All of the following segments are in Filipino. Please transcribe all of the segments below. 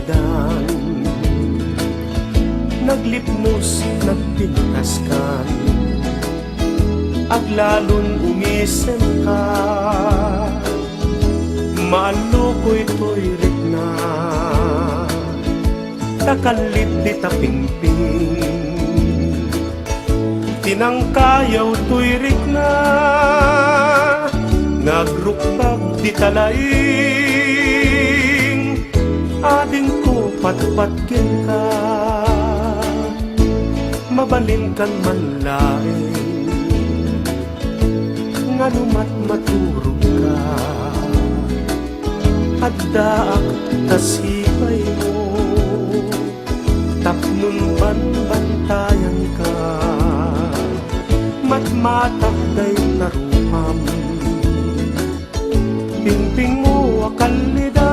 kalidan, naglipnos, nagpintaskan, aglalon umisen ka, maalukoy to'y rikna, takalit di tapingping, tinangkayaw to'y rikna, ngagrukbag di talaing, ading ko patpatkin ka, mabalin kan man laing, nganumat maturog ka, addaak tasibay mo, tapnun bantayan ka, matmatak day tarupam, pingping mo akalidan,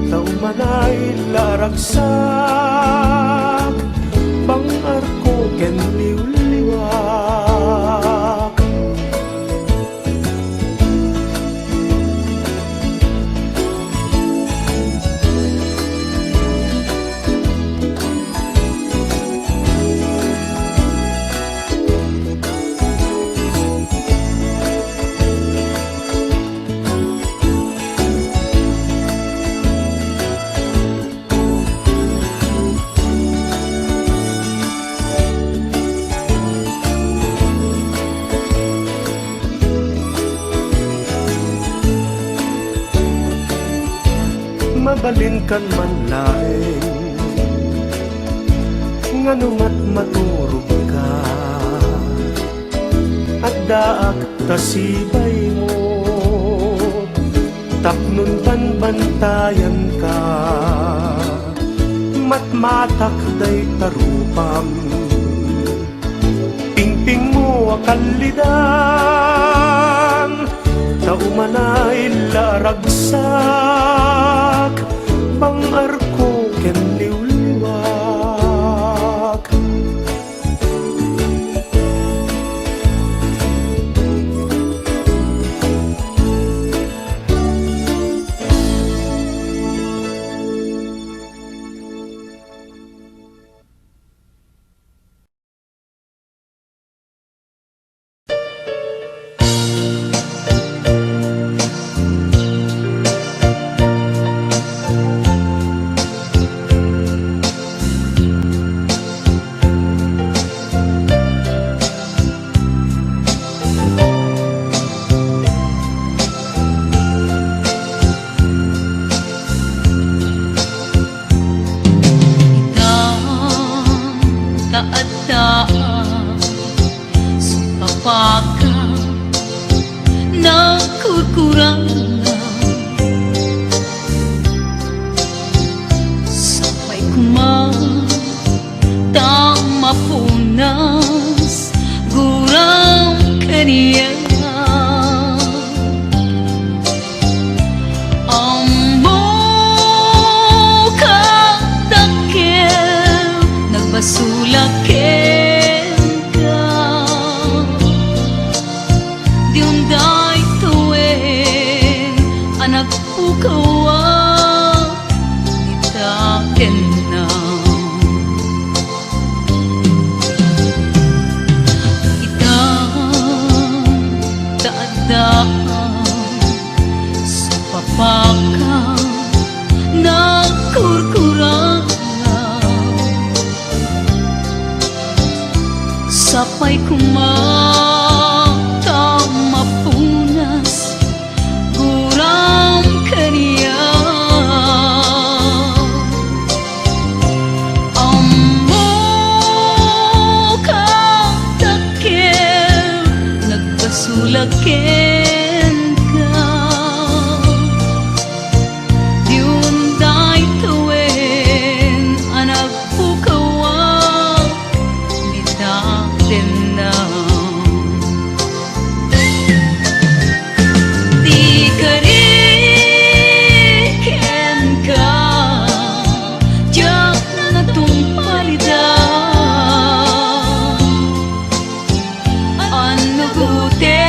tau manay laragsak, bangar ko ken liwliwak. Mabalin kan man laing, nganumat maturog ka, at daak tasibay mo, tapnun bantayan ka, matmatak day tarupam, pingping mo akalidan, taumanay laragsak, bangar ko ken liwliwak. Sapay kumata mapunas guram kaniya ammo katakil nagpasulakin ka diunday tuwin anak pukawa di karikin ka jak na tumpalidan ano gute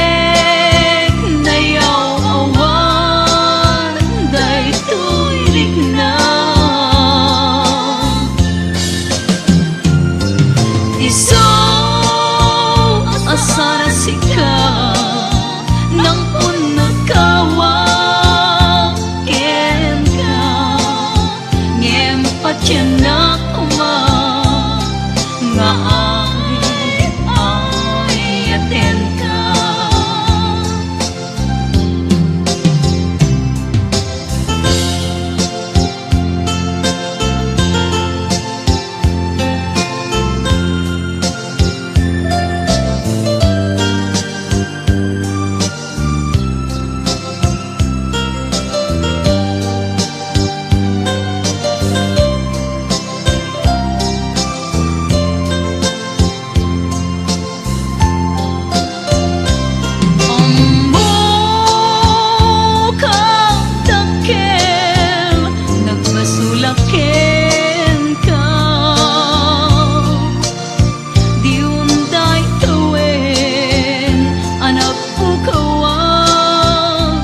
pukawang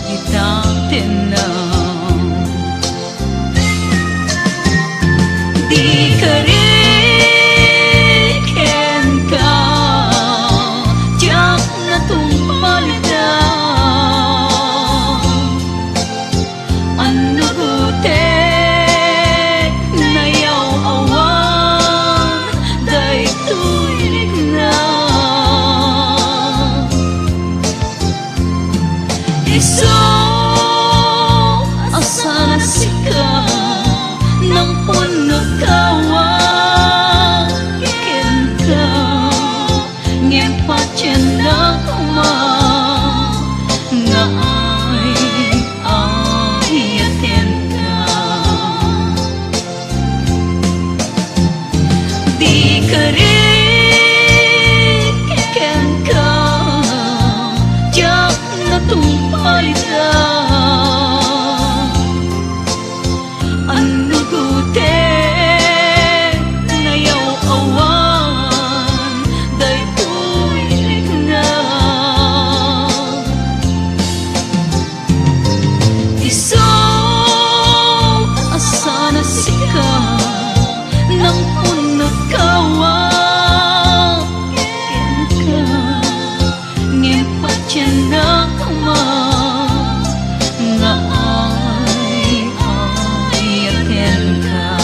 itatin na. Di ka rin ka tiyak na tumpalita. Ano gutek na yaw awan day tuinig na. Iso asana sika ng puno kawan ikin ka ngepatyan na kuma nga ay atin ka. Di ka rin ka tiyak na tumpalita. Ano gutek na yaw awan day tuilig na. Iso asana sika ng puno kawan ikin ka ngepatyan na kuma nga ay atin ka.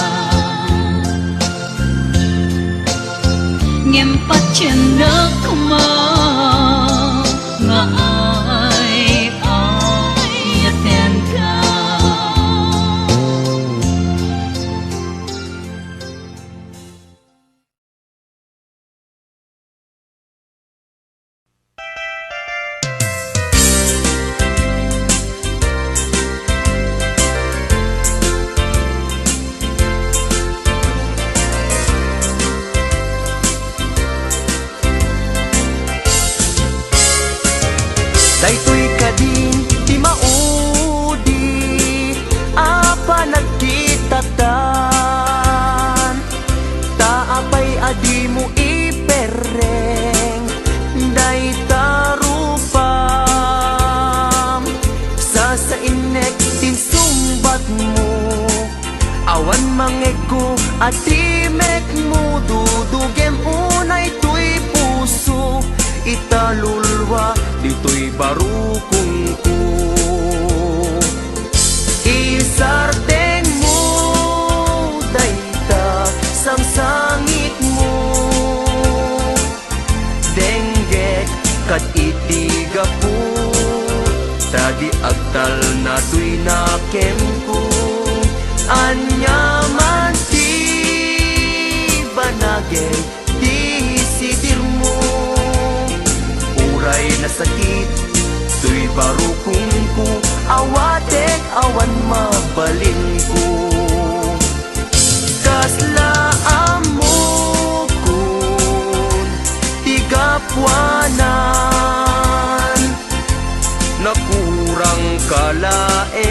Ngempatyan na kuma nga ay atin ka. Daytoy kadin ti maudi apa nagkitatan taapay adi mo ipereng day tarupam sa inek tin sumbat mo awan mangego atimek mo dudugem unay tuy puso italulwa dito'y barukong ko. Isarteng mo dayta sang sangit mo denggek kat itiga po tadi agtal na tuy nakem ko anyaman ti banagay di sidir mo uray na sakit tuy barukong ko awatek awan mabalin ko kaslaan mo kun tigapwanan nakurang kalaeng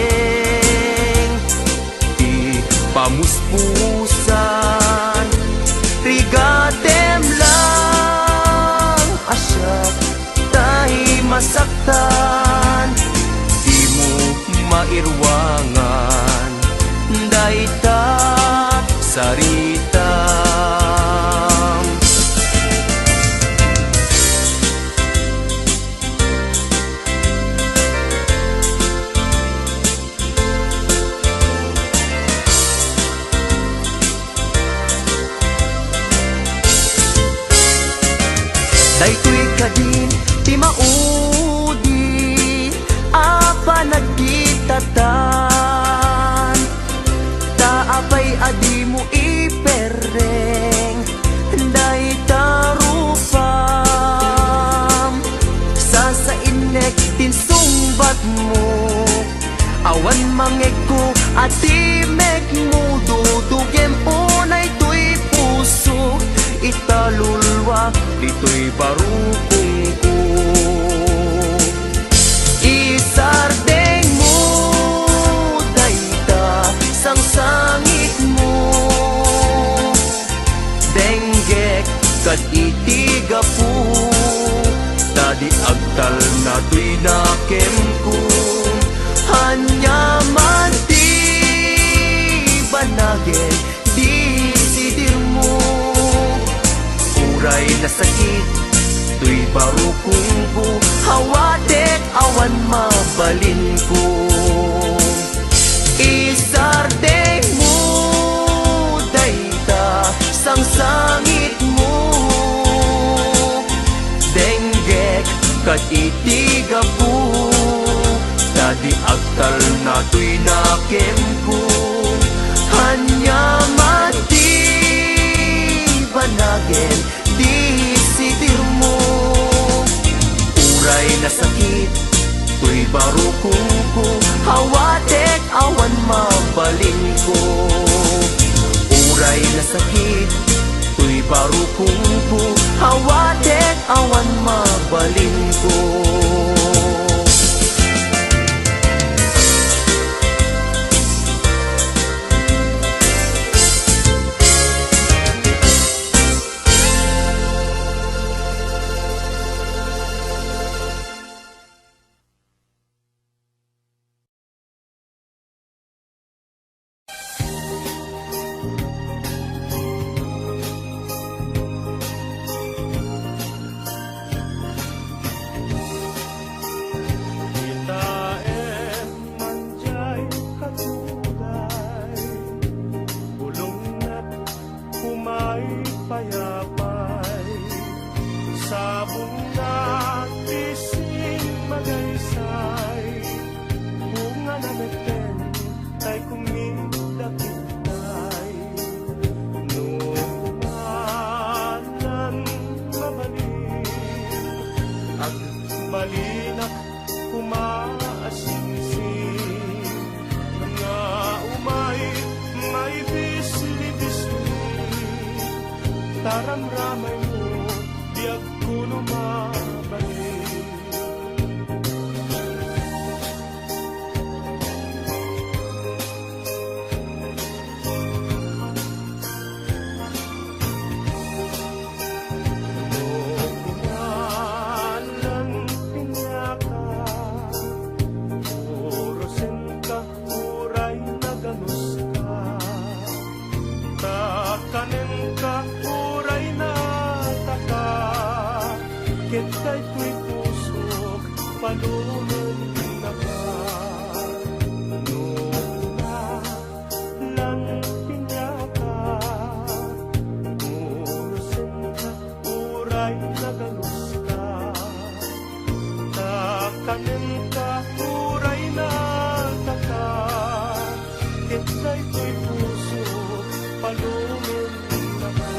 di pamuspusan rigatem lang asya tahi masaktan di mo mairwangan dayta sarita. Daytoy kadin ti maudi apa nagkitatan taapay adi mo ipereng day tarupam sa inek tin sumbat mo awan mangego atimek mo dudugem unay tuy puso italulwa dito'y barukong ko. Isardeng mo dayta sang sangit mo denggek kad itiga po tadi ag agtal na tuy nakem ko hanyaman di banagin di sidir mo uray na sakit tuy barukong ko hawatek awan mabalin ko isardeng mo dayta sang sangit mo denggek kat itiga po tadi agtal na tuy nakem ko hanyaman di banagin di sidir mo uray na sakit tuy barukong ko hawatek awan mabalin ko uray na sakit tuy barukong ko hawatek awan mabalin ko Malinak umaasinsin nga umay may bisli-bisli taramramay mo diag ko lumabalik Kay tuy pusok palunan na ka Nuna lang pinyaka Urusin ka, uray na ganus ka Takanin ka, uray na taka Kay tuy pusok palunan na ka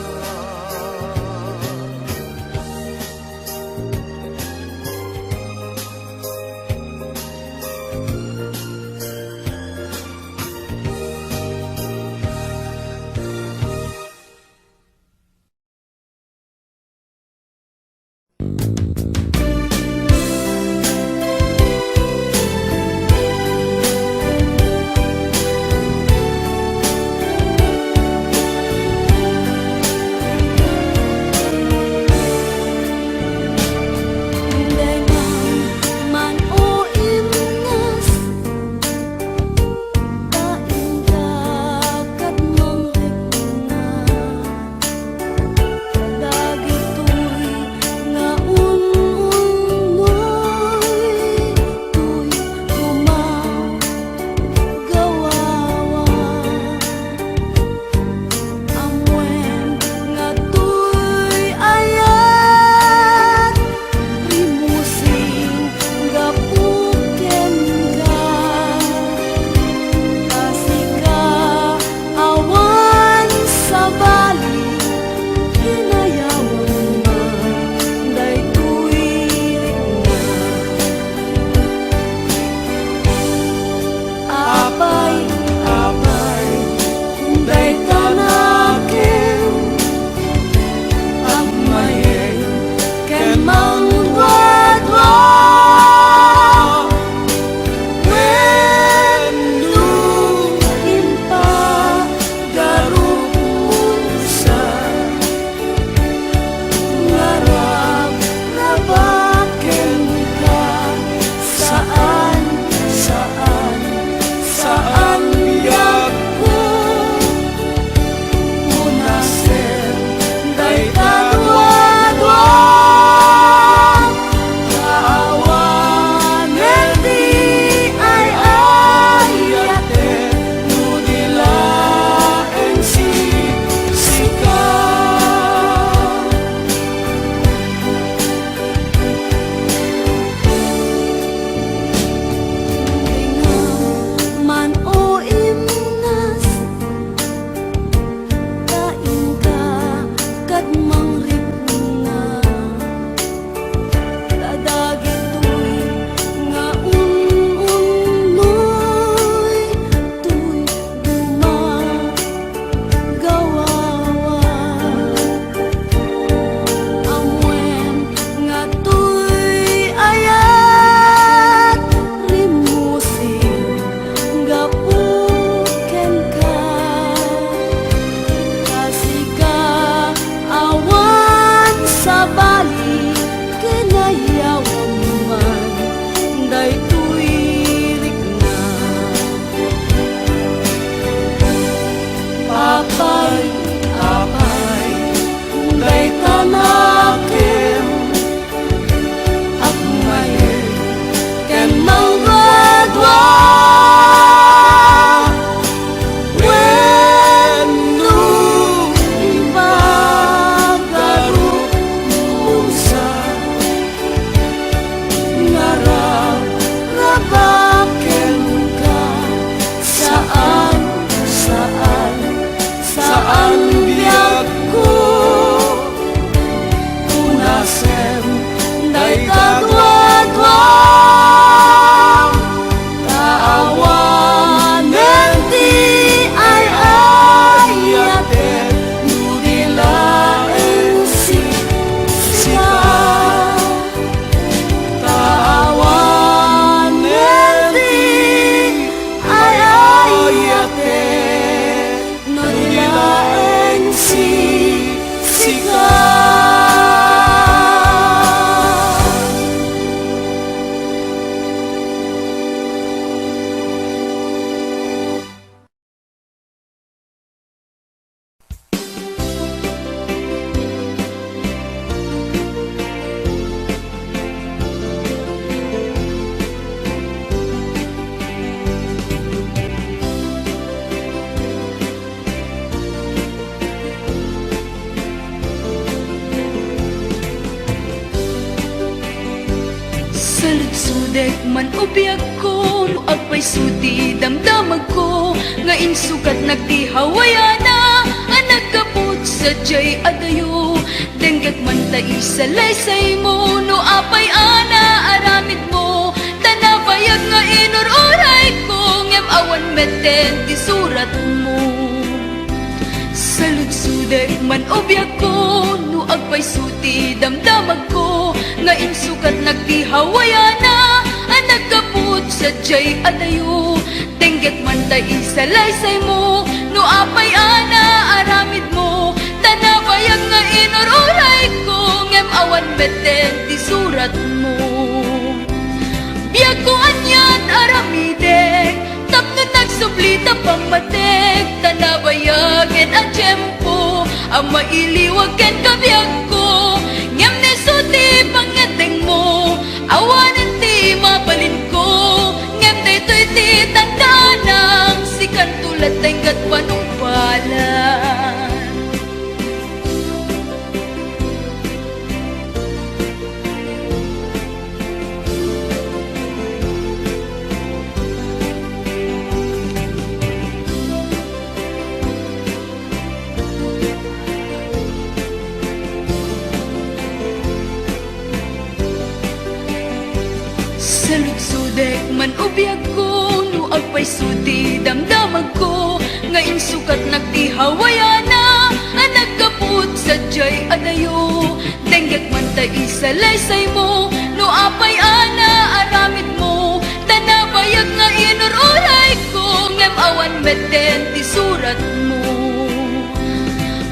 Saludsudek man ubiyag ko, no agpay sudi damdamag ko, nga insukat nagtihawayana, ang nagkapot sa jay adayo. Denggak man tayo sa laysay mo, no apay ana aramid mo, tanabayag nga inururay ko, ngem awan meten ti surat mo. Saludsudek man ubiyag ko, no agpay suti damdamag ko, nga insukat nagtihawayana, ang nagkaput sa jay adayo. Denggak man tayo sa laysay mo, no apay ana aramid mo, tanabayag nga inururay ko, ngem awan beten ti surat mo. Biyag ko anyan aramidek, tapno nagsublita pang matek, tanabayagen ang tiyempo, ang mailiwag ken kabiyag ko, ngem nesuti pangateng mo, awanan ti mabalin ko, ngem daytoy ti tandaan sikan tulad tenggat panumpalan. Saludsudek man ubiyag ko, no agpay sudi damdamag ko, nga insukat nagtihawayana, ang nagkaput sa jay adayo. Denggak man tayo sa laysay mo, no apay ana aramid mo, tanabayag nga inururay ko, ngem awan meten ti surat mo.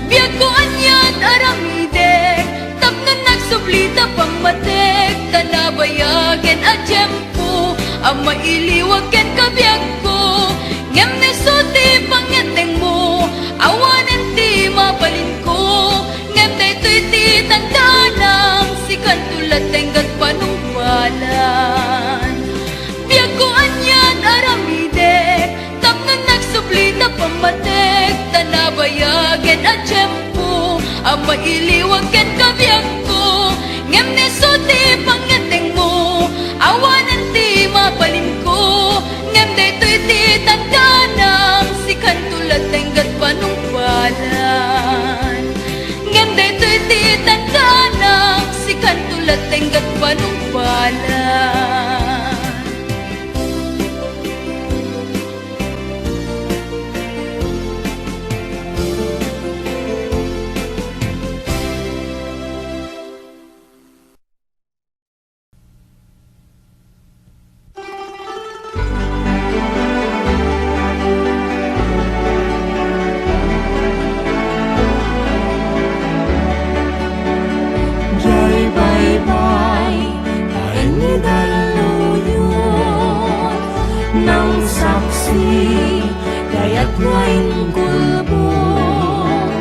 Biyag ko anyan aramidek, tapno nagsublita pang matek, tanabayagen a tiyempo, ang mailiwag ken kabiyag ko, ngem nesuti pangateng mo, awanan ti mabalin ko, ngem daytoy ti tandaan sikan tulad tenggat panumpalan. Biyag ko anyan aramidek, tapno nagsublita pang matek, tanabayagen a tiyempo, ang mailiwag ken kabiyag ko, ngem nesuti pangateng mo, awanan ti mabalin ko, ngem daytoy ti tandaan sikan tulad tenggat panumpalan. Ngem daytoy ti tandaan sikan tulad tenggat panumpalan. Jai bye-bye, painidaluyot ng saksi, kaya't ngayon gulbong.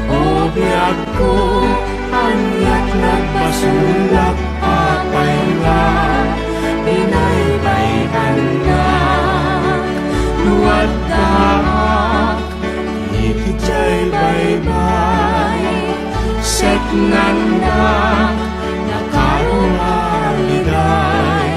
O biyag ko, anyak nagbasulak, apay nga, pinaybayhan na. Nuwad daak, ikijay bye-bye, set nandak, nakarumaligay.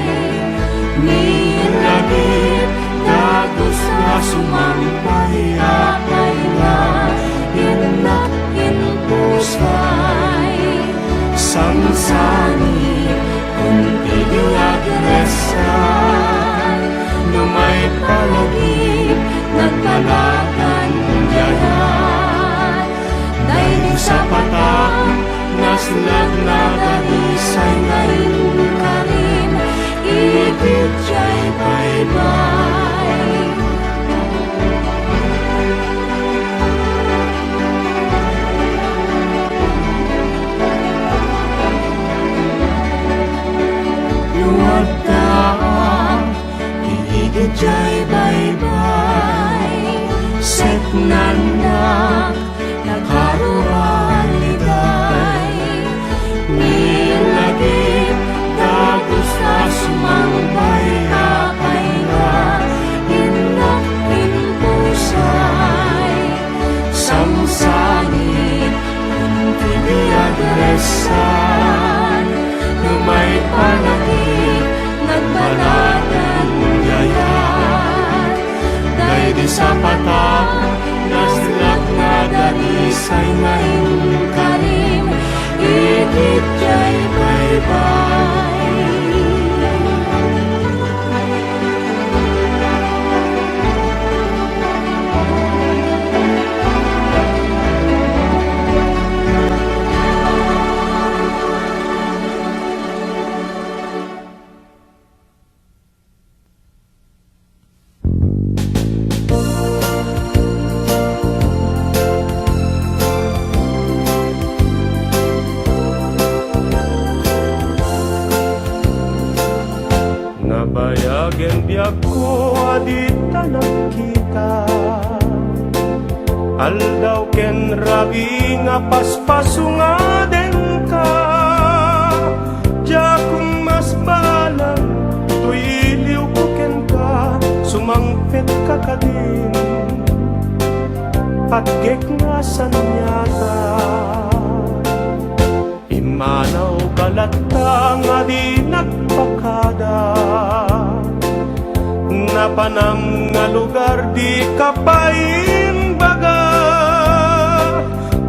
Nilagit, dagos na sumampay, apay nga, inak inpusay. Samsani, kunti diagresan, numay palagi, nagpalagan diyan. Dahil sa patang, naslag na ganisay ngayon ka rin, ibig jay bye-bye. Luwagdaan, ibig jay bye-bye. Set nanak, nakarumaligay. Nilagit, dagos na sumampay, apay nga, inak inpusay. Samsangit, kunti diagresan, numay panagip, Nga bayagen biyag ko adita nagkita. Aldaw ken rabi nga paspaso nga den ka. Diya kung mas balang tuyiliw ko ken ka. Sumangpet ka kadin patgek nga sanyata. Imanaw kalata nga di nagpakada. Napanam nga lugar di kapain baga.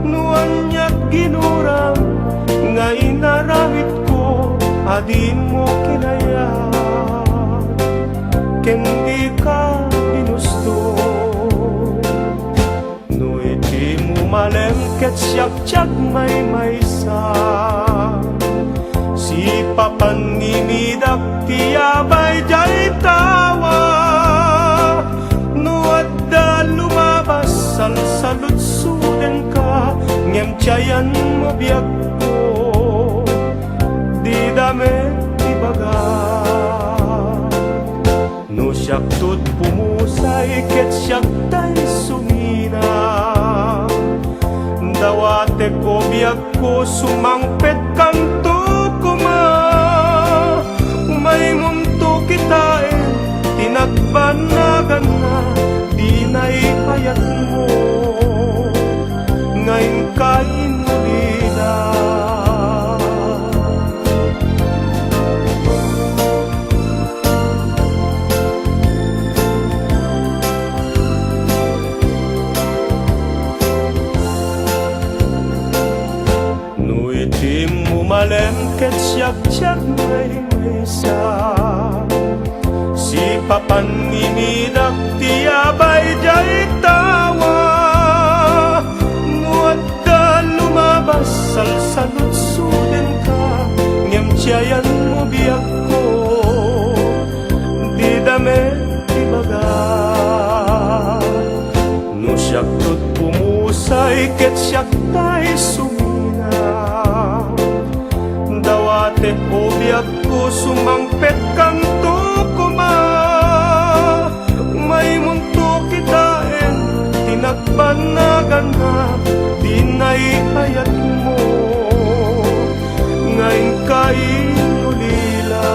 Nuan niya't ginurang nga inaramit ko adin mo kinaya. Ken di ka ginusto. No iti mo malengket siyak-siyak may maysa. Si papanimidak tiyabay jay tawa. No adda lumabas salsalutsuden ka. Ngem tiyayan mo biyag ko di dame di baga. No siyak tut pumusay ket siyak tay sumina. Dawate ko biyag ko sumangpet kanto kuma. Umay munto kitain tinagbanagan na di naipayat mo. Ngayon kain ulila. Itim umalengket siyak-siyak may mesa. Si papanimidak tiyabay jay tawa. Nguat ka lumabas salsalutsuden ka. Ngem tiyayan mo biyak ko di dame di baga. No siyak tut pumusay ket siyak tay sumina. Dawate ko biyag ko sumangpet kanto kuma. May munto kitain tinagbanagan na di naipayat mo. Ngayon kain ulila.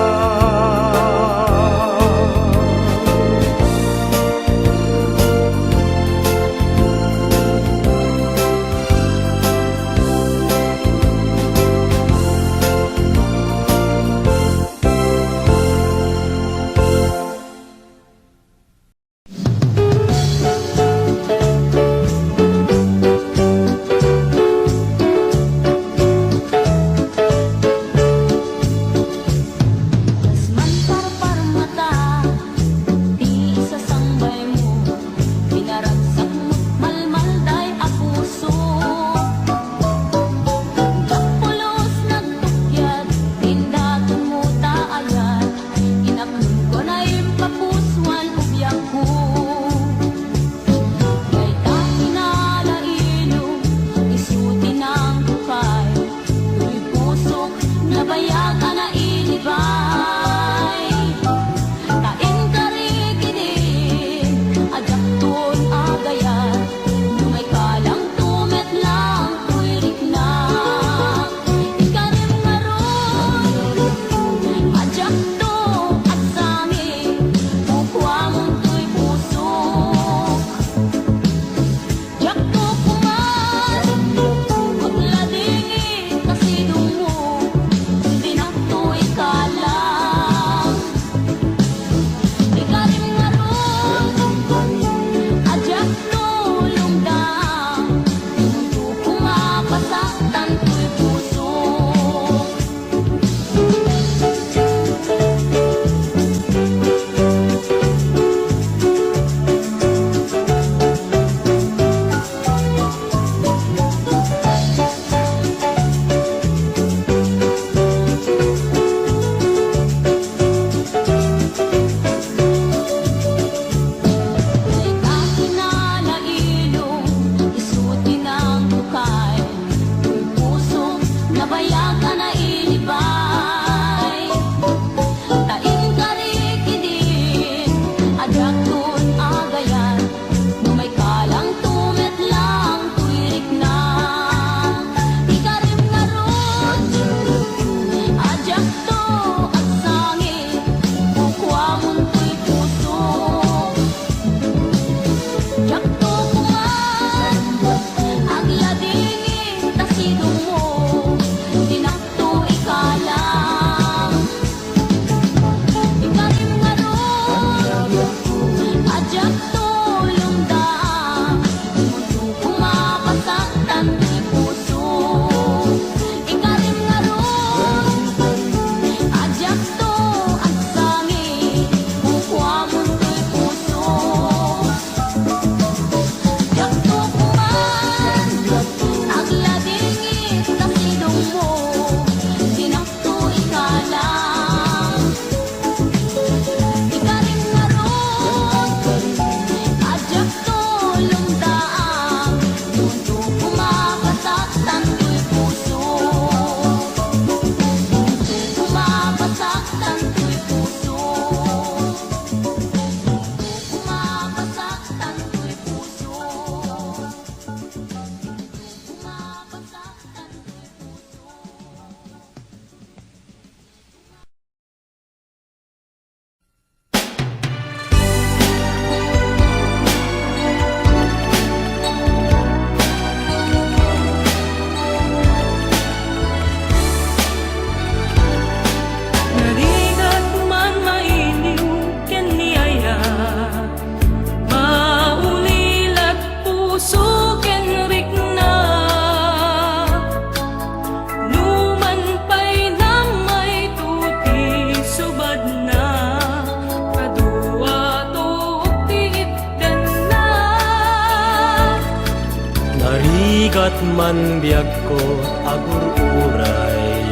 Bigat man biyag ko agur-uray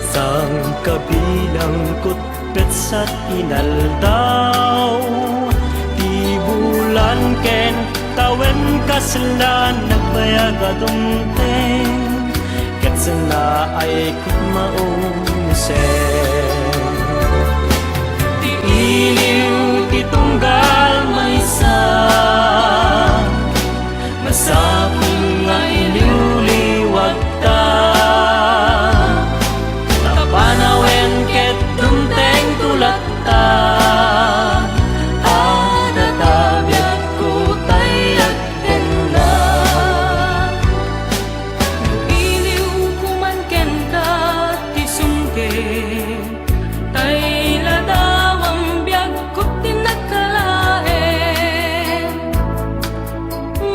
sang kabilang kutpet sa inaldaw. Di bulan ken tawen kaslan nagbayag adumteng ket sana ay kutmaong sen. Di iliw ti tunggal maysa masapul nga iliwliwag ta. Tapanawen ket dumteng tulat ta. Adatabiyag ko tayag din na. Iliw kumanken ka ti sungke, tay ladawang biyag ko tinagkalaen.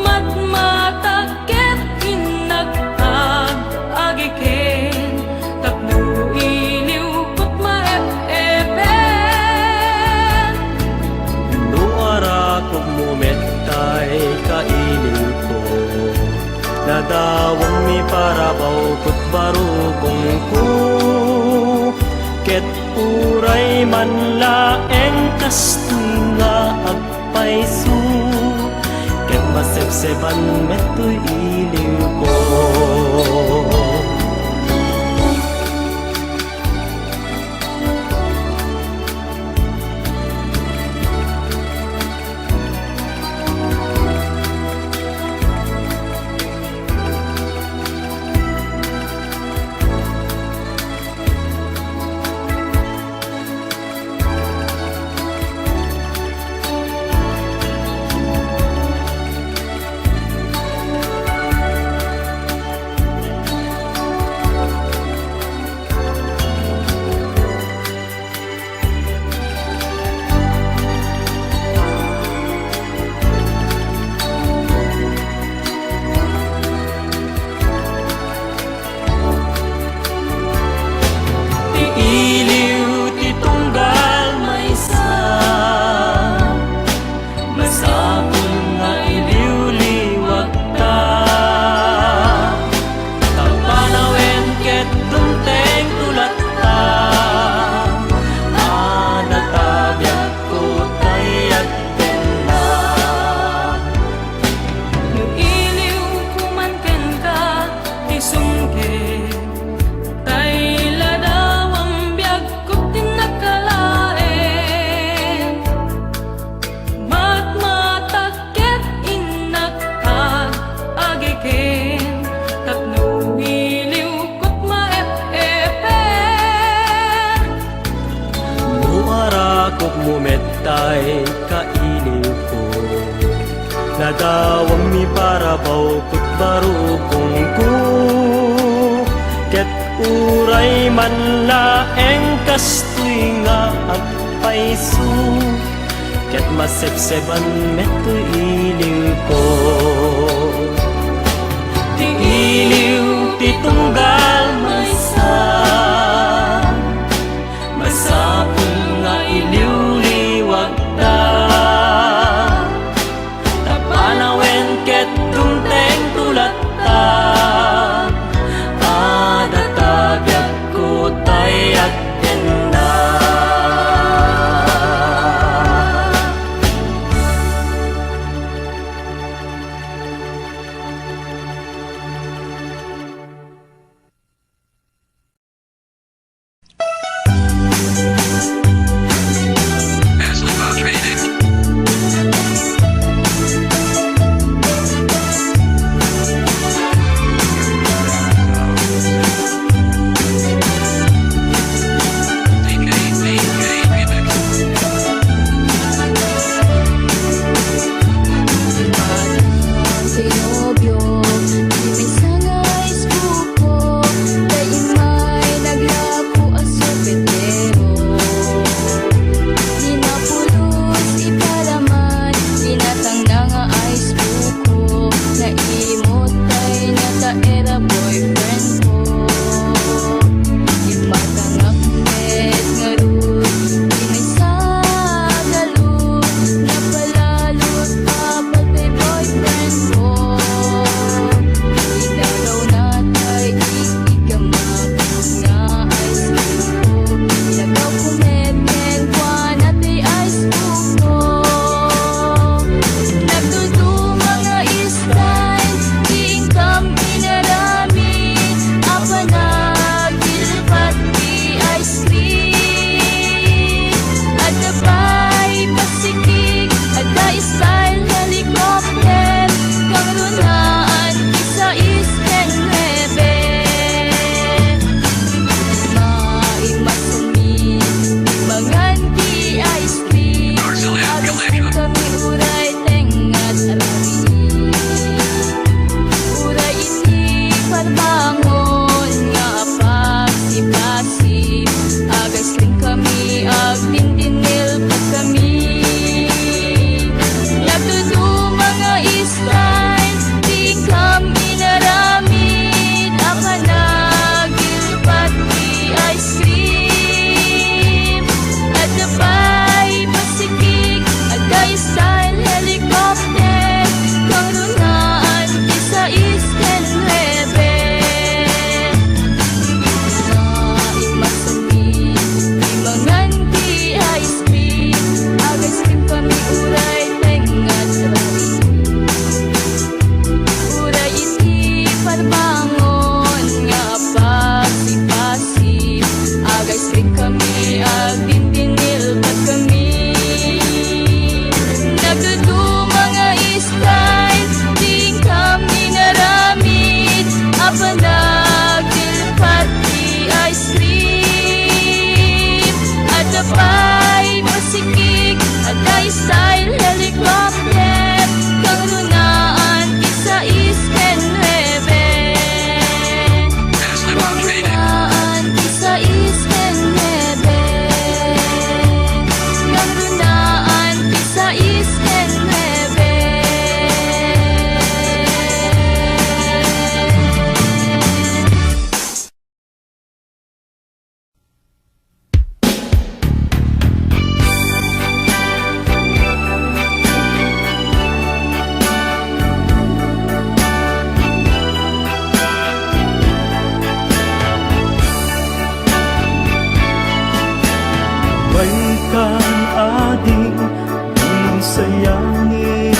Matmatakit inagtag agiken, tapno iliw ko't maepen. Nuara kong mumentay kailiw ko, nadawang mi parabaw ko't barukong ko. Ket uray man laeng kastoy nga agpayso, ket masepseban meto'y iliw ko. Iliw ti tunggal maysa masapul nga iliwliwag ta. Tapanawen ket dumteng tulat ta. Adatabiyag ko tayag din na. No iliw kumanken ka ti sungke, tay ladawang biyag ko tinagkalaen. Matmatakit inagtag agiken, tapno iliw ko't maepen. Nuara kong mumentay kailiw ko, nadawang mi parabaw ko't barukong ko. Ket uray man laeng kastoy nga agpayso, ket masepseban meto'y iliw ko. Ti iliw ti tunggal maysa masapul nga iliwliwag ta. Tapanawen ket dumteng tulat ta. Adatabiyag ko tayag din na. kan ading dunong sayangin,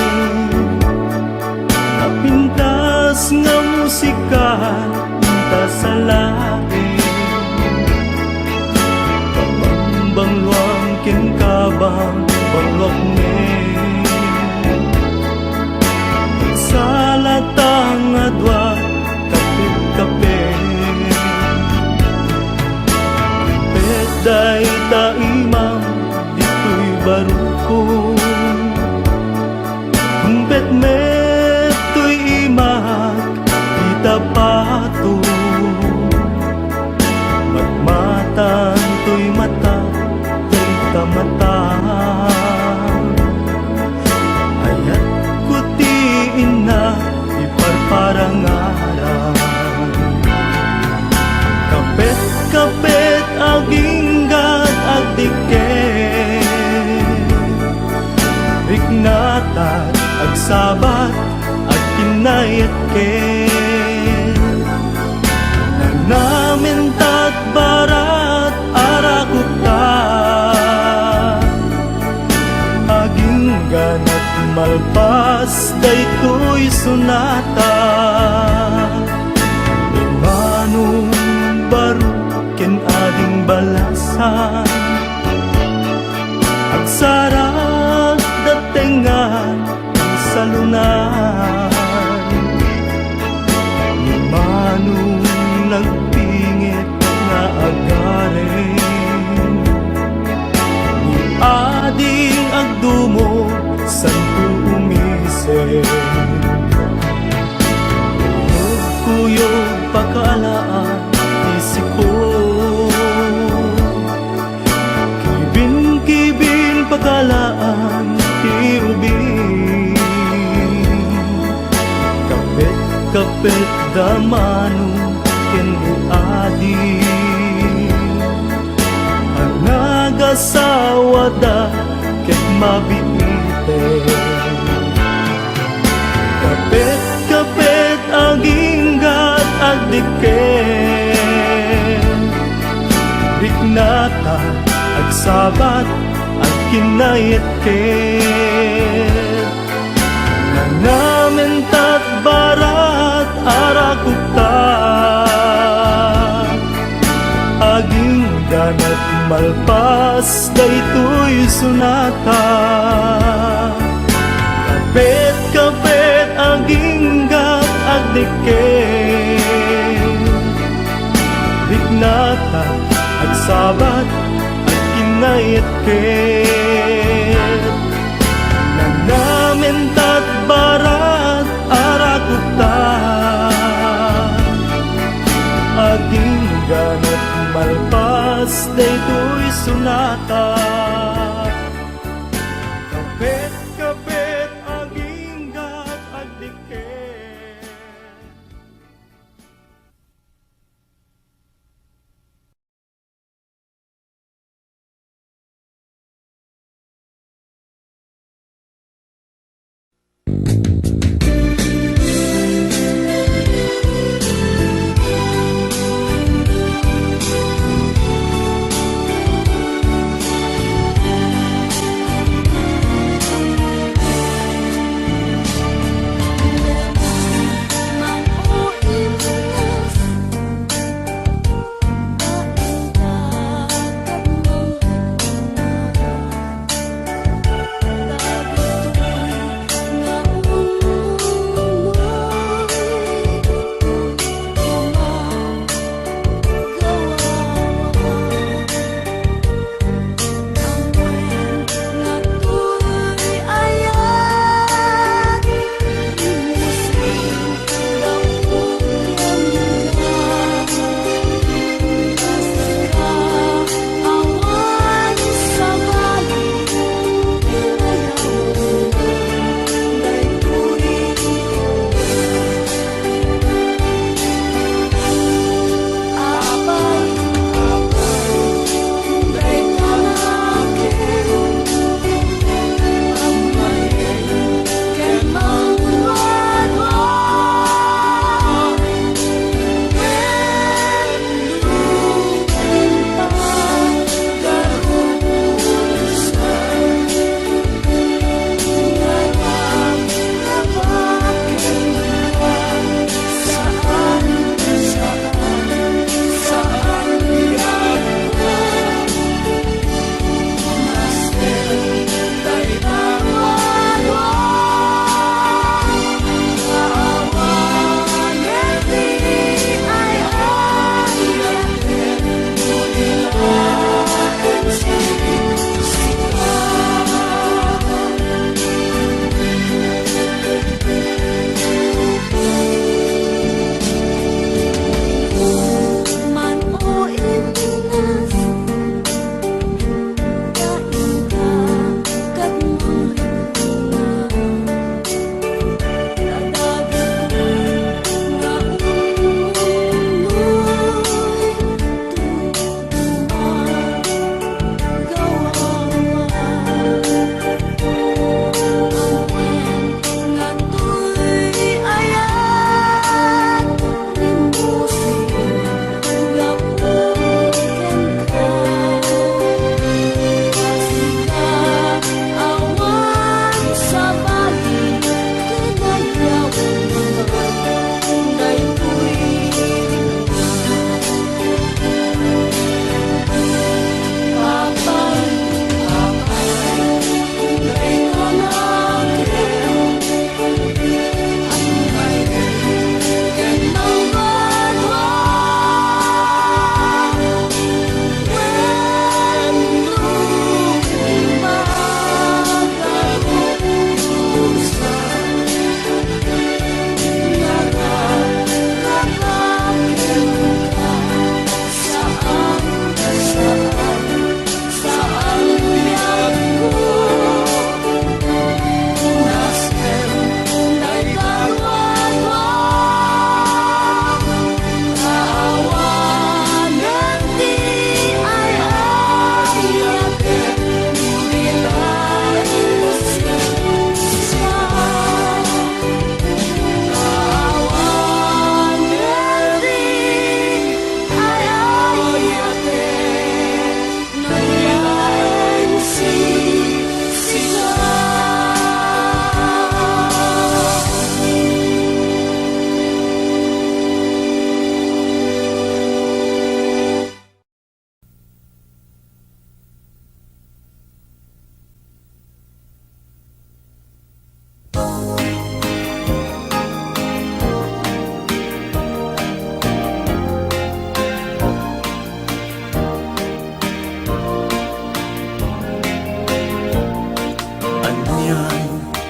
napintas nga musika pinta sa langit, pabang-bangluang kinkabang bangluak salatang adwa kapit-kapit, petday taimang dito'y baruko, kumpet met to'y imak kita pato, magmatan to'y mata to'y tamata, hayat kutiin na iparparangaran, kapet-kapet aginggat agdiket, riknatat agsabat at kinayat ket, nanamintat barat arakutat, aginggan at malpas daytoy sunata, imanong baro ken ading balasan, agsarat datengan sa lunan, imanong nagpingit nga agarin, ni ading agdumo santo umisen, kuyog pagkaalaan isiko, kibin-kibin pagkalaan tiubin, kapit-kapit damano ken adi, ang nagasawada ket mabiiten, kapit-kapit aginggat agdiket, riknata agsabat at kinayat ket, nanamintat barat arakutat, aginggan at malpas daytoy sunata, kapit-kapit aginggat agdiket, riknata agsabat at kinayat ket, nanamintat barat arakutat, aginggan at malpas daytoy sunata, kapit-kapit aginggat agdiket.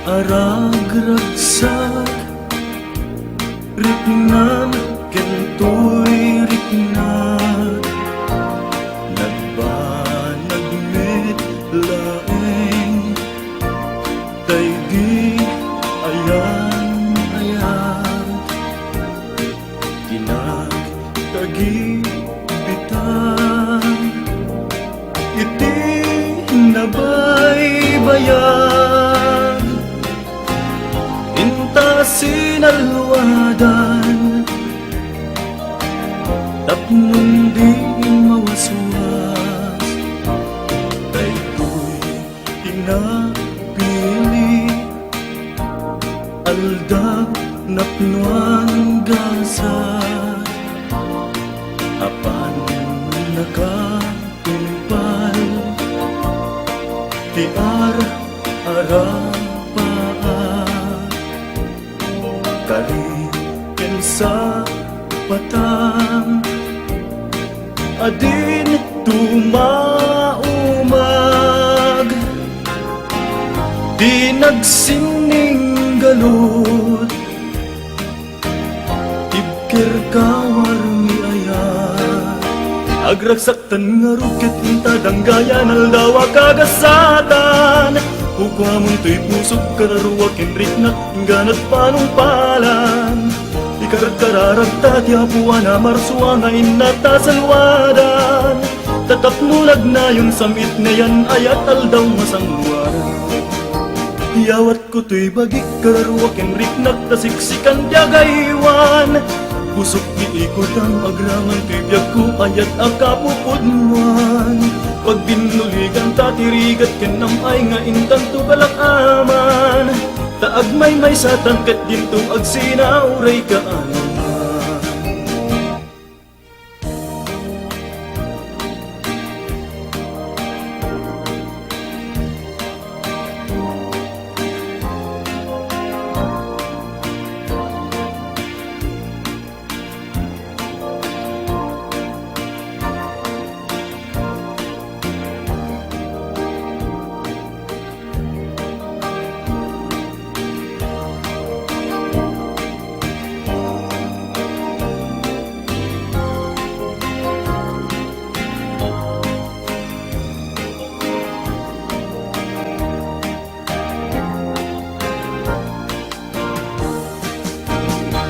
arag ragsak riknan kentoy riknan nagbanagmit laeng tay di ayan kinagtagibitan iti nabaybayan inta sinalwadan tapnong di mawaswas daytoy tinapili aldaw napnuan gasat apan nakatumpal tiar arapaan kalikin sa patang adin tumaumag di nagsining galut ibkir kawar mi ayat agraksaktan nga rukit inta danggayan aldawa kagasatan kukwa mong tuy pusok kararuwa kinriknak ganat panungpalan ikaragkararagta ti apuan na marsuwa nga inata salwadan tatap nulag na yun samit na yan ayat aldaw masangwaran yawat ko tuy bagik kararuwa kinriknak tasiksikan tiagaywan pusok iikot ang agraman tuy biyag ko ayat akapupudnuan pag binuligan tatirigat kenam ay nga intan to balakaman taag may sa tangkat ginto ag sinauray ka anuman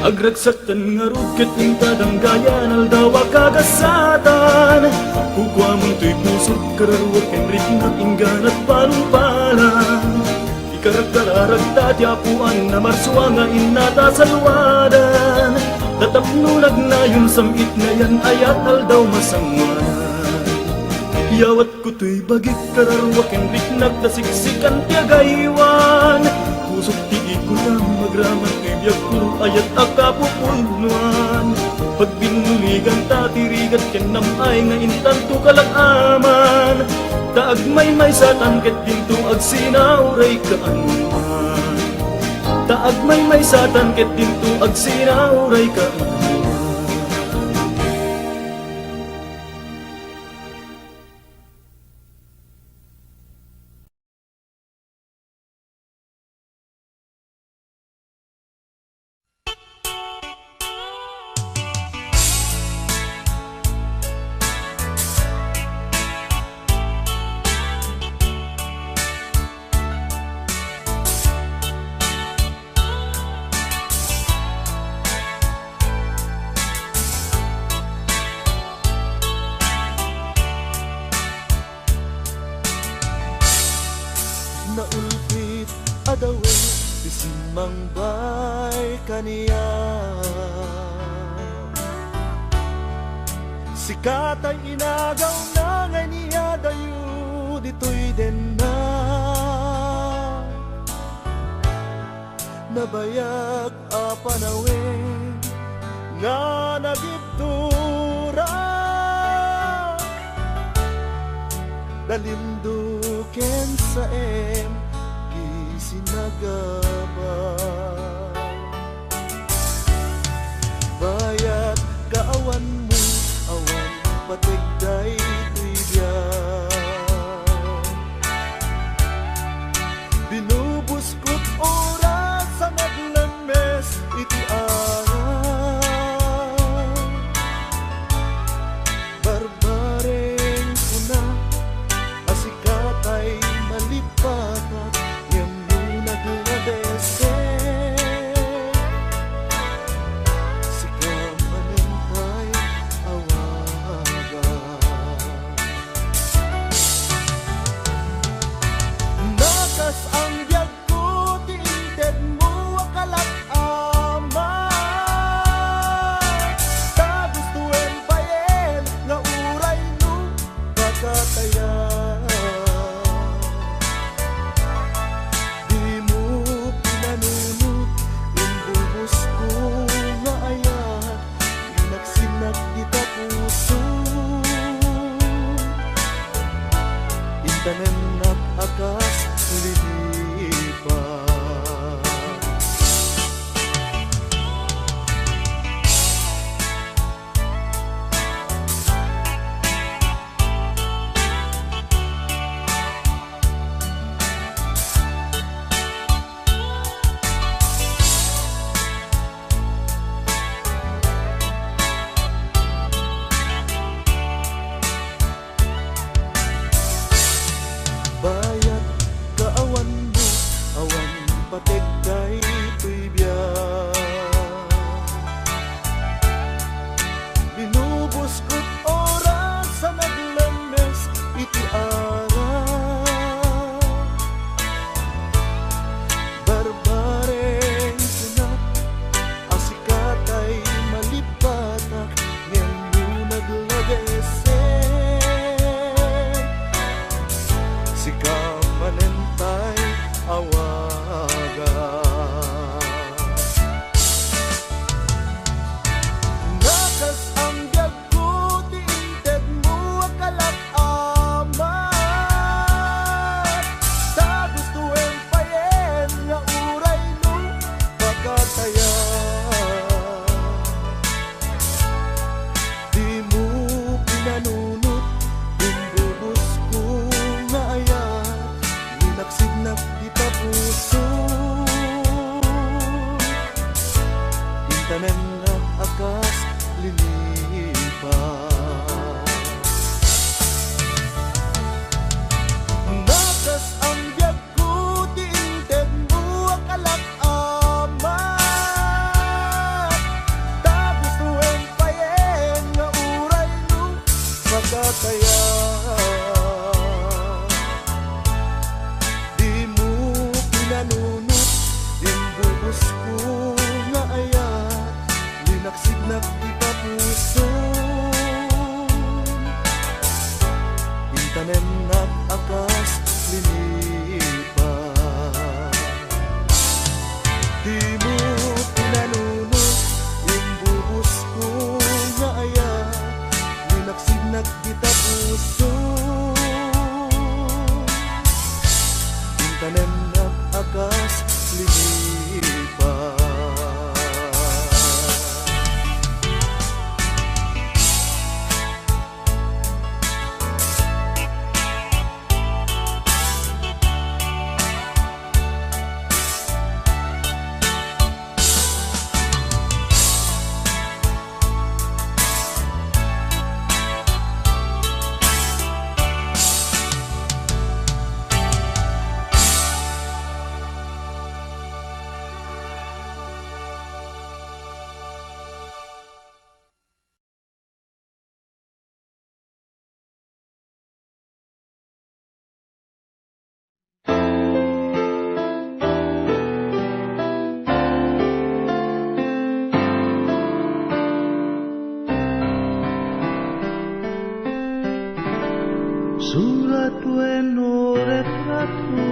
agragsaktan nga rukit inta danggayan aldawa kagasatan kukwa mong tuy pusok kararuwa kenriknak inggan at panumpalan ikaragkararagta ti apuan na marsuwa nga inata salwadan tatap nulag na yun samit na yan ayat aldaw masangwanan yawat ko tuy bagik kararuwa kenriknak tasiksikan tiagaywan pusok ti ikulang magraman biyag ko ayat akapupulnuan pag binuligan tatirigat kenam ay nga intan to kalakaman taag may sa tangket dinto ag sinauray ka anuman taag may sa tangket dinto ag sinauray ka anuman naulpit adawe bisimang bay kaniya sikat ay inagaw na ngay niya dayo dito'y den na nabayag apanawe nga nagiptura dalinduken sa gisinagaba bayat kaawan mo awan patigday tuya binubuskot o Nakas ang biyag ko, tiinted mo akalat ama. Ta gustuin payen, nga uray no pagkataya. Di mo pinanunod, imbubos ko nga ayat, inagsinag kita puso. Intanem nag-akas lilipas. Bayat kaawan mo, awan patek kay tuibya. Binubos ko't oras sa naglames iti ara. Barbareng sunat, asikatay malipatak, ngayon mo naglagesen. Si kamanentay awaga. Nakas ang biyag ko, tiinted mo akalat ama. Ta gustuin payen, nga uray no pagkataya. Di mo pinanunot, imbubos ko nga ayat, linaksinag kita puso. Intanem nag-akas lilipas. Nakas ang biyag ko, tiinted mo akalat ama. Ta gustuin payen, nga uray no pagkataya. Di mo pinanunot, imbubos ko nga ayat, linaksinag kita puso. Intanem nag-akas lilipas. Di mo pinanunot, imbubos ko nga ayat, linaksinag kita puso. Intanem nag-akas lilipas. Surat bueno retrato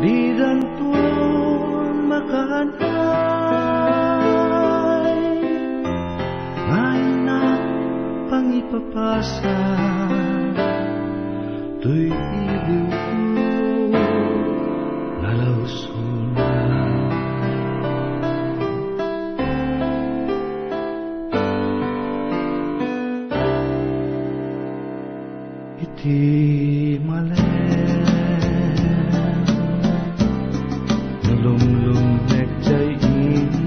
di dantun makanay, ay na pangipapasa tuy iliw ko nalawsunan. Iti malen nalumlumnek jay init,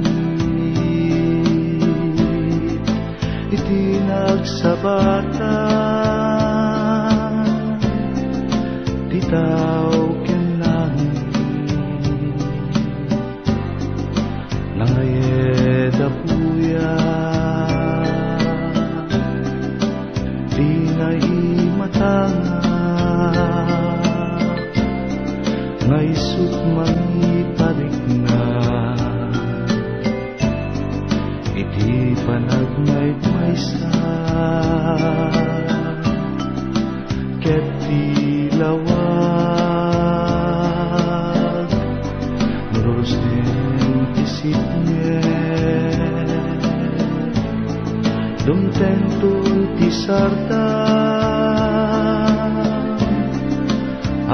iti nagsabatan di tao ken langit, nangayed apuya di naimatanga sarta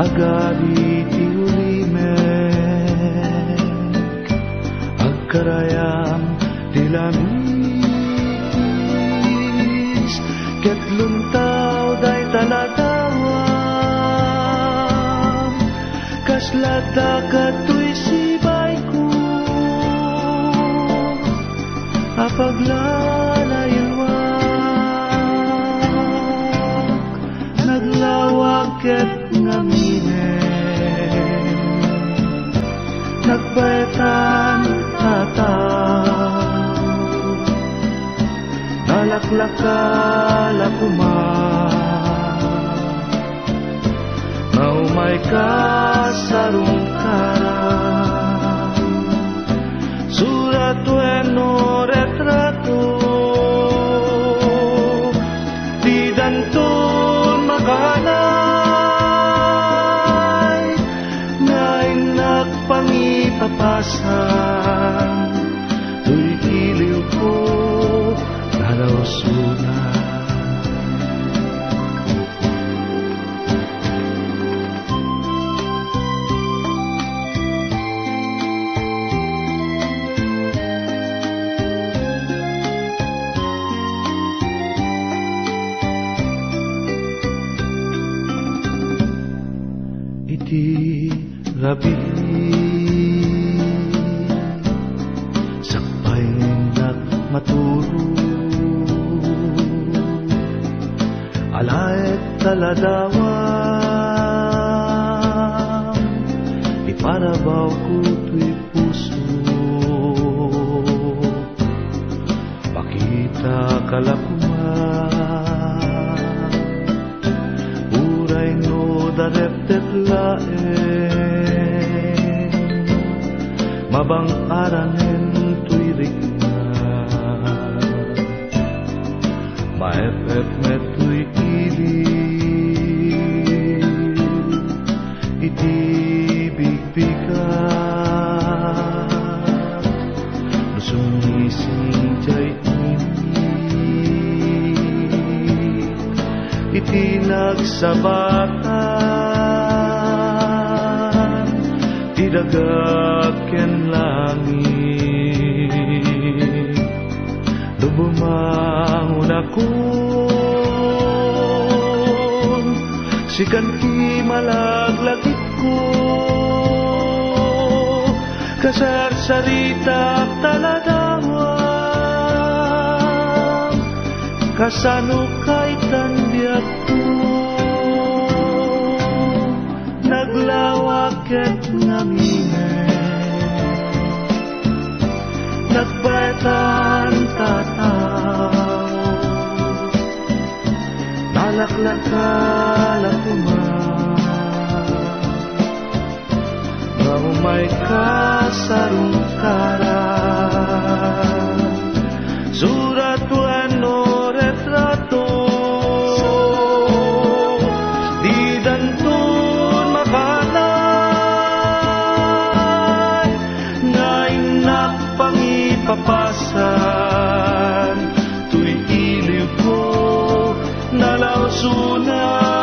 agadi ti ulimek agkarayam ti lamis ket luntaw day taladawam kaslata katoy sibay ko apaglalayawak naglawag ket ngaminen nagbaetan tataw nalaklakala naumay ka sarong karang surat bueno retrato di danton makanay ngayon nagpangipapasan tuy iliw ko nalawsunan. Iti rabi sakpay nak maturo alayet taladawam iparabaw ko tuy puso pakita kalakuman uray no dareptet laeng mabang aranen tuy rikna maefet met tuy iti bigbigat nusungising jay iti nagsabatan ti dagag ken langit lubumangon ako sikan ti malaglagit ko kasarsarita taladawam kasano kay tandiak ko naglawag ket ngaminen nagbaetan tataw nalaklakala maumay ka sarong karang surat bueno retrato di danton makanay ngayon nakpangipapasan tuy iliw ko nalawsunan.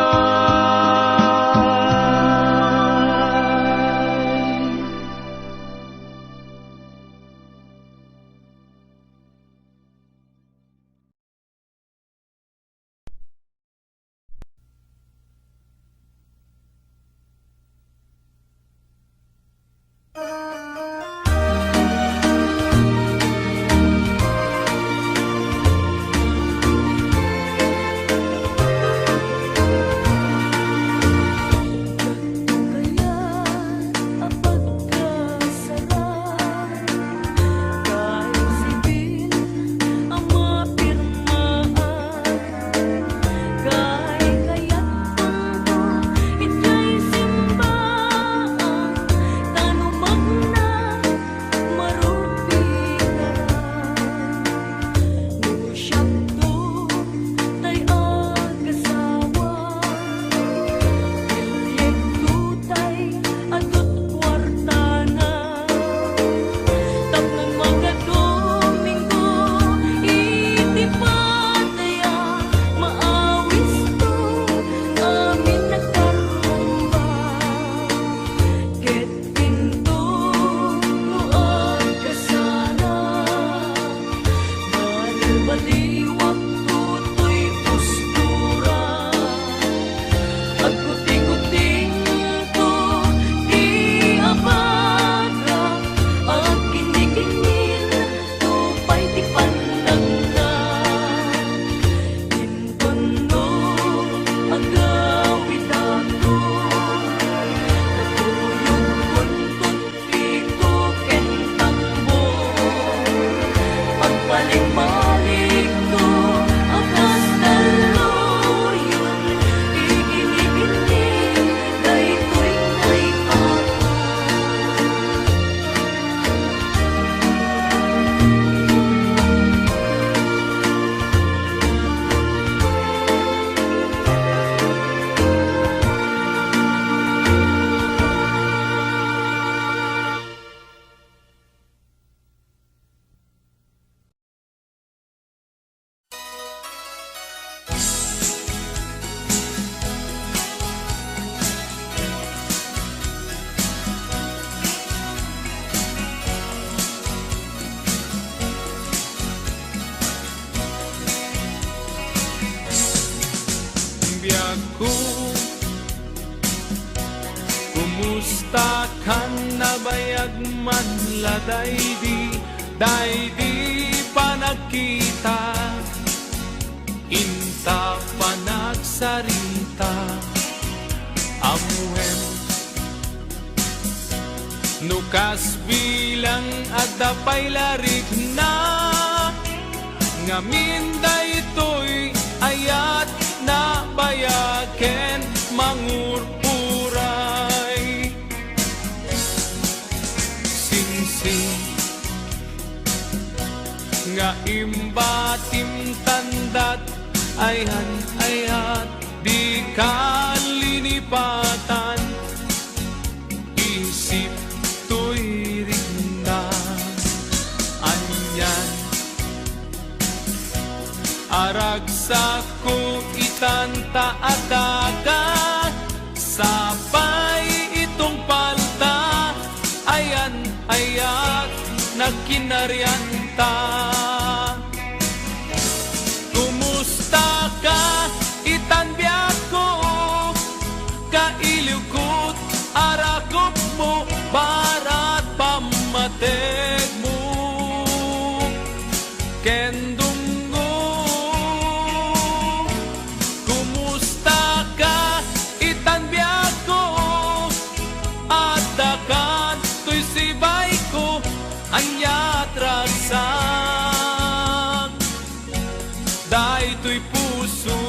Kumusta kan nabayag man laday di pa nagkita, inta pa nagsarita. Amuhem nukas bilang at apay larik na, ngamin daytoy ayat na bayaken mangurpuray. Singsing nga imbatim tandat ayan ayat di kalinipatan, isip to'y rinda. Anyan arag sa ko itanta atagat, sabay itong palta ayan ayat nagkinarianta. Kumusta ka itanbiak ko, kailiw-kot arakop mo, barat pamateg mo kendunggo. Kumusta ka itanbiak ko, at dakan to'y sibay ko anyat ragsak, day to'y puso.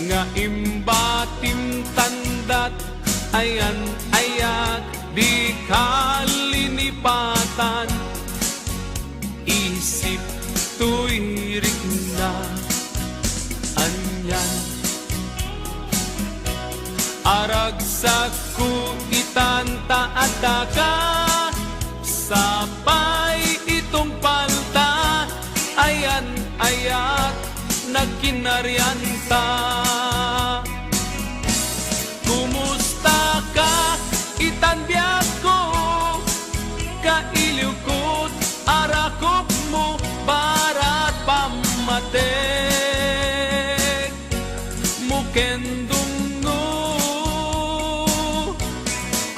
Nga imbatim tandat ayan ayat di kalinipatan, isip to'y rikna. Anyan arag sa ku itanta ataka, sabay itong palta ayan ayat nagkinarianta. Kumusta ka itanbiak ko, kailiw-kot arakop mo, barat pamateg mukendunggo.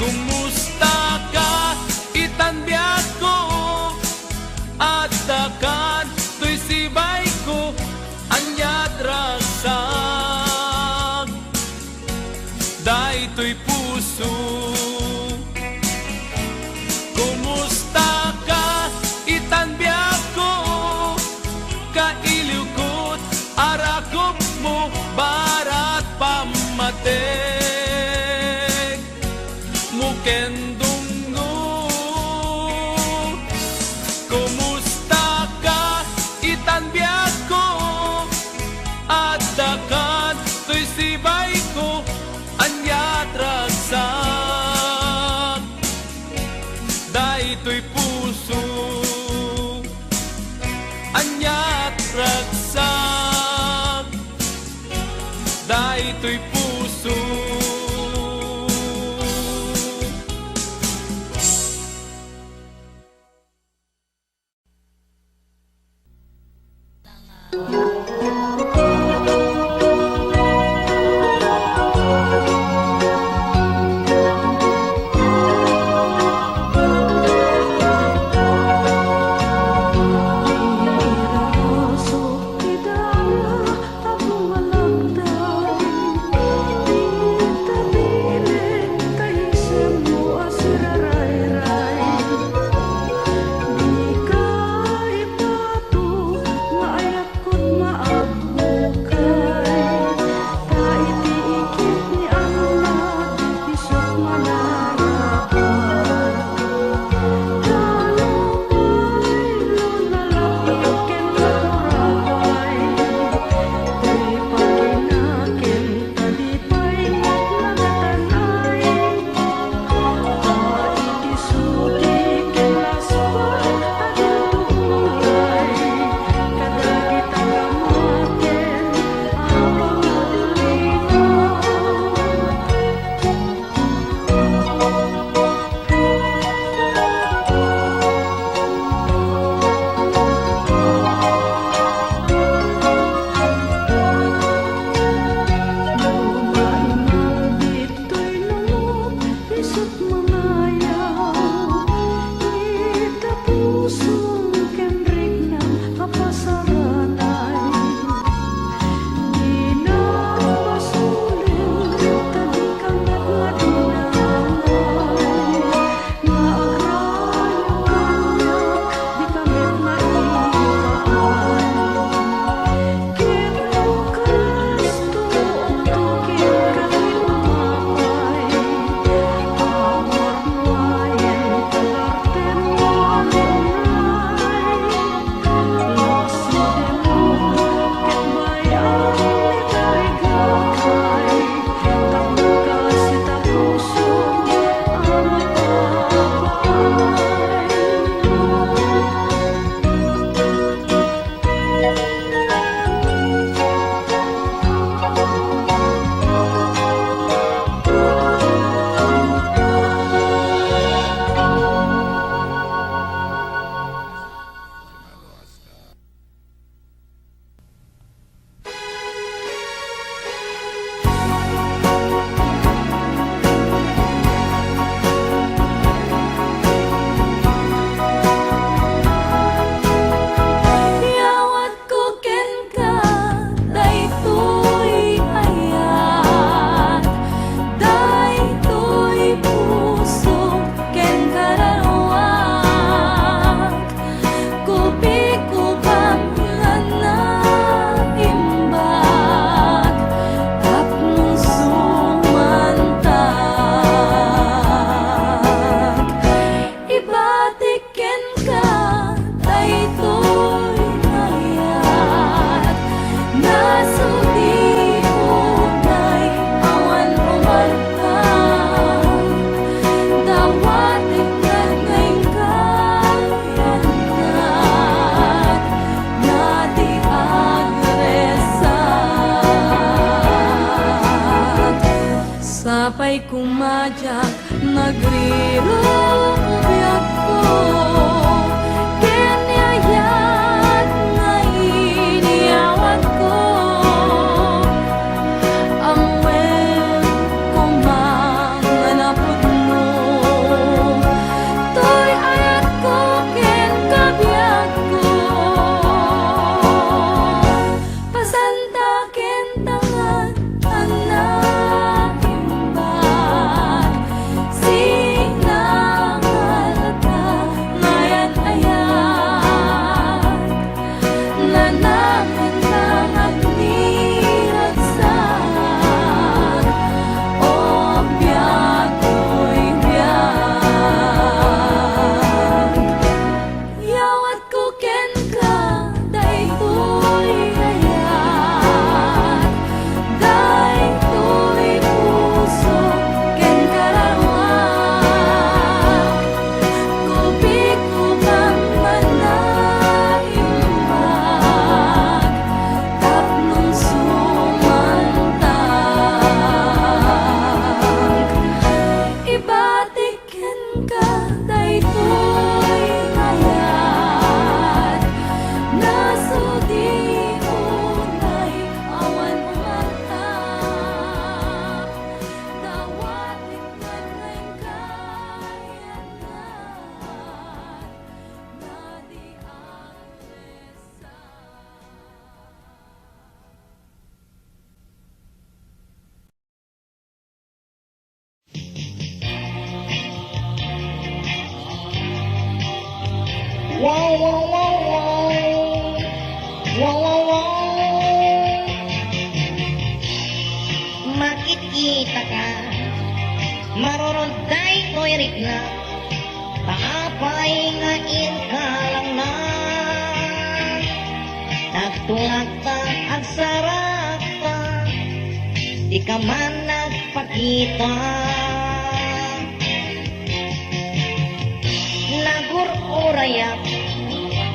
Kumusta ka itanbiak ko, at dakan to'y sibay ko anyat ragsak, day to'y puso. Kumusta ka itanbiak ko, kailiw-kot arakop mo, barat pamateg mukendunggo. Kumusta ka itanbiak ko, at dakan to'y sibay ko anyat ragsak, Wow, wow, wow, wow. Wow, wow, wow. Makikita ka, marorontay ko'y rikna, paapay ngain ka lang na. Nagtulak ta at sarap ta, di ka man nagpakita. Nagururayak,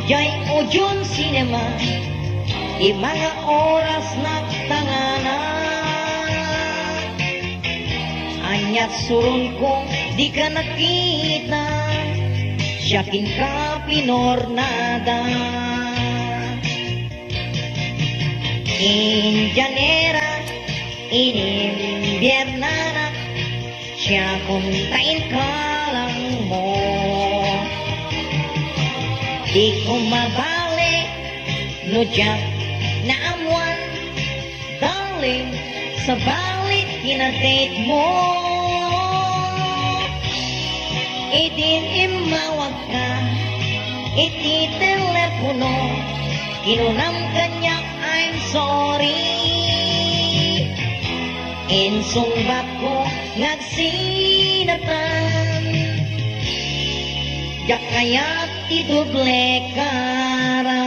jay ujon sinema, di mga oras nagtanganan. Anyat surun ko, di ka nakita, siyakin ka pinornada. Indianera, inimbiernana, siya kuntain ka lang mo. Di ko mabalik, no jack na amuan, darling, sa balik kinadate mo. Itinimawag ka, ititelepono, kinunam kanya, I'm sorry. Insungbat ko, nagsinatan, yak kaya't idoble kara.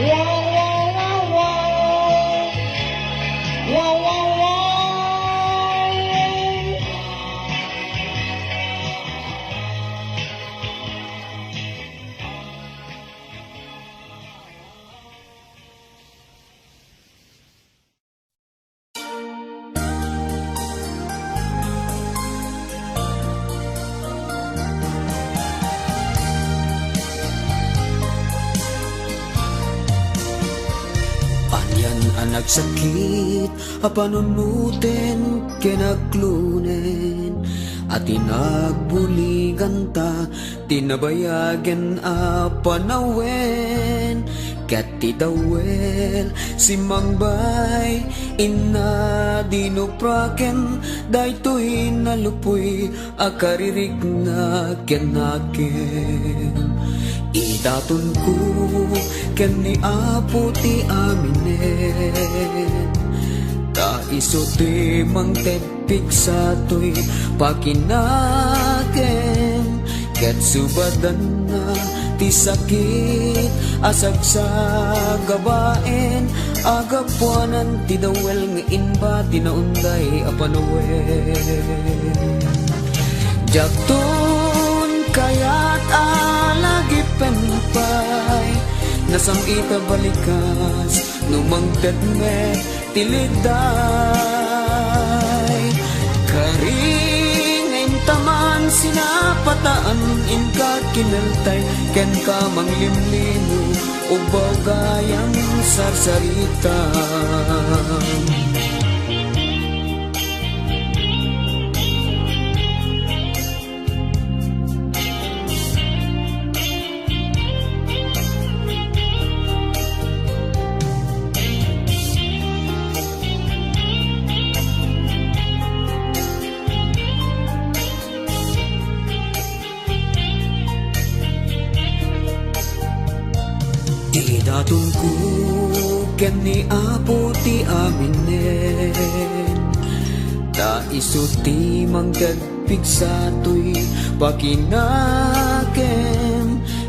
Wow, wow, wow, wow. Wow, wow, wow. Nagsakit, apanunutin, kinaglunen, at tinagbuligan ta, tinabayagan apanawen, katidawel, si Mangbay, ina dinupraken, daytoy nalupoy, akaririg na kenaken. Idatun ko ken ni Apo ti aminen, ta iso ti mangtepik sa to'y pakinaken, ket subadan na ti sakit asag sa gabaen, agapuanan ti dawel nga inba tinaunday apanawen. Jakton kaya't alagi penpay, nasam ita balikas, numangted me tiliday. Karing taman sinapataan, inka kinaltay, ken ka manglimlimo, ubaw gayang sarsarita. Idatun ko ken ni Apo ti aminen, ta iso ti mangtagpig sa to'y pakinaken,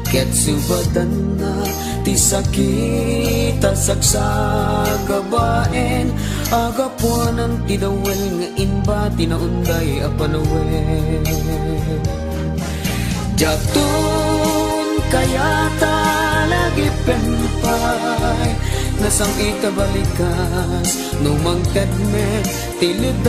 ket subadan na ti sakit asag sa gabaen, agapuanan ti dawel nga inba tinaunday apanawen. Jakton kayata lagi penpay, nasang ita balikas, numangted me tiliday.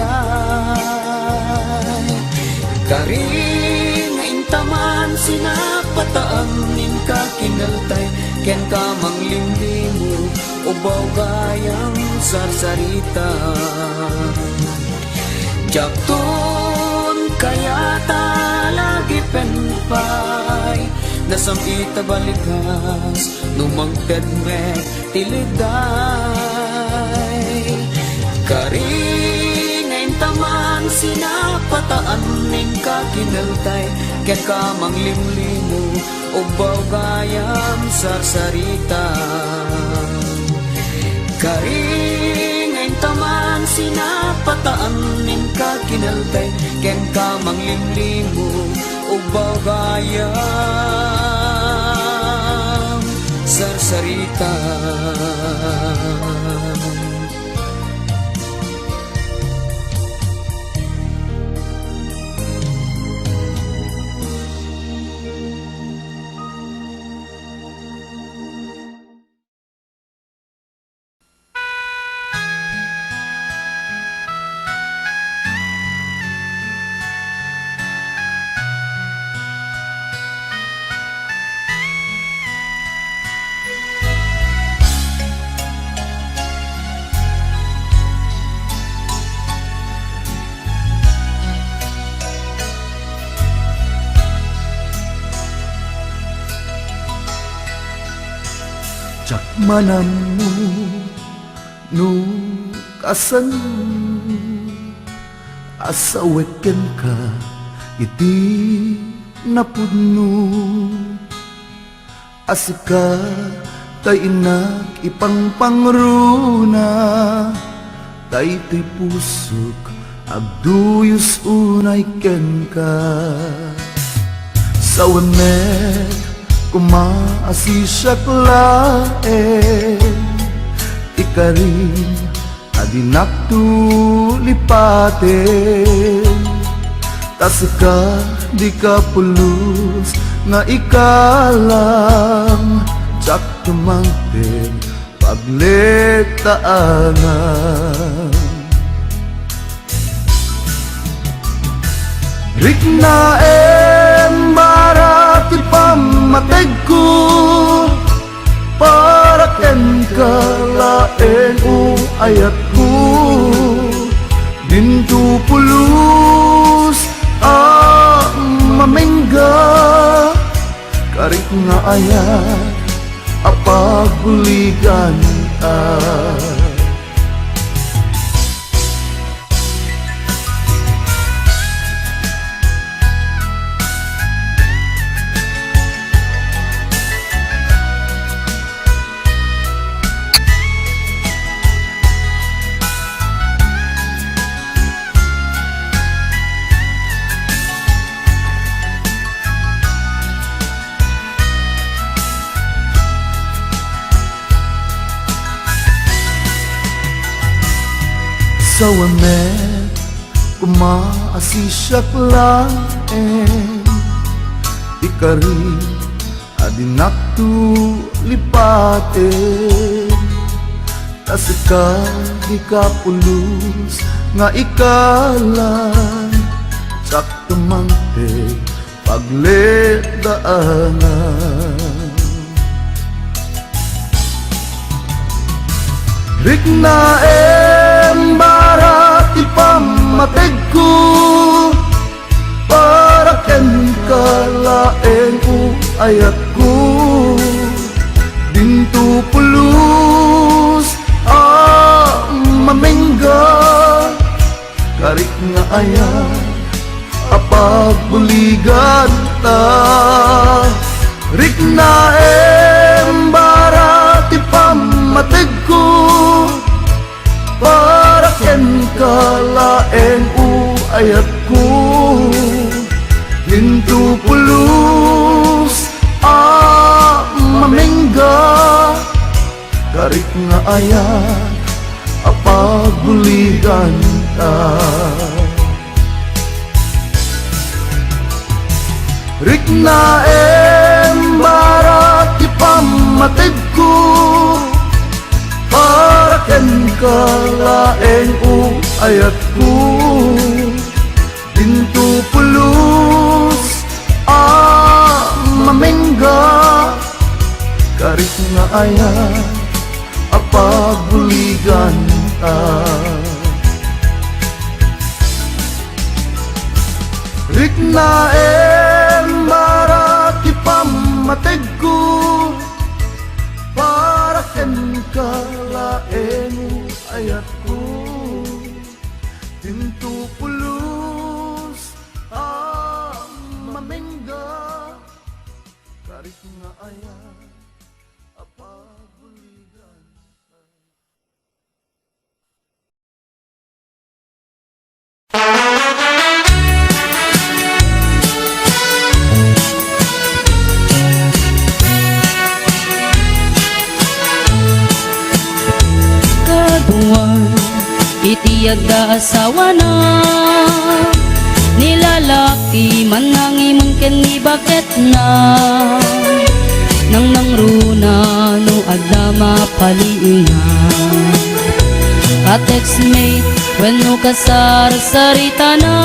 Karing intaman sinapataan, ninka kinaltay, ken ka manglimlimo, ubaw gayang sarsarita. Jakton kayata lagi penpay, nasam ita balikas, numangted me tiliday. Karing taman sinapat pataan ning kakinaltay ket kamang limlimo ubaw gayam sarsarita karing ang taman sinapataan ning kakinaltay ken kamang limlimo ubaw gayam sarsarita Jak manamu nu kasan asaweken ka iti napudno asika tay inak ipangpangruna tay ti pusok agduyos unay ken ka sawemet kumaasisyak laeng ikarin adinak tulipaten tasika di ka pulos nga ikalang jak tumangten pagletaanan riknaen barati pamateg ko para ken kalaen ayat ko dintu pulos mamengga karik nga ayat apaguligan sawamet kumaasisyak laeng ikarin adinak tulipaten tasika di ka pulos nga ikalan jak tumangte pagledaanan riknaen barati pamateg ko para ken kalaeng ayat ko dintu pulos mamengga karik nga ayat apagbuligan ta riknaen barati pamateg ko para ken kalaeng ayat ko dintu pulos mamengga karik nga ayat apaguligan ta riknaen barati pamateg ko para ken kalaeng ayat ko dintu pulos mamengga karik nga ayat apaguligan ta riknaen barati pamateg ko para ken kalaeng ayat ko dintu pulos Tarik nga aya apabuligan. Kaduan, itiyag da asawa na nilalaki man nang imong kani bakit na nang nangruna no adda mapaliw na ka-textmate when no kasar-sarita na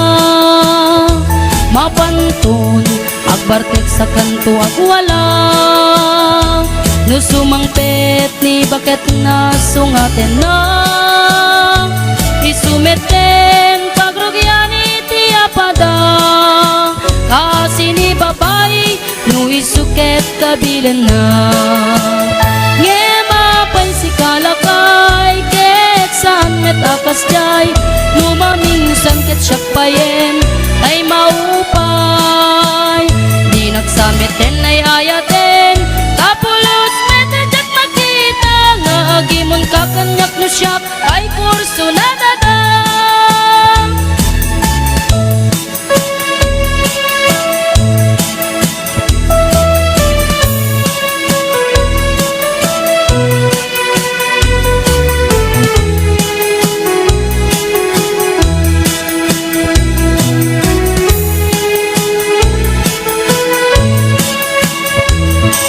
mapantun agbartek sa kanto ag wala no sumangpet ni bakit na sungaten na isumeten pagrugyan iti apada kasi ni babae no isuket kabilan na ngema pay si kalakay ket saan met akas jay lumaminsan ket siya payen ay maupay di nagsameten ay ayaten kapulos metedyak makita nga agimon kakanyak no siya ay kurso na dadam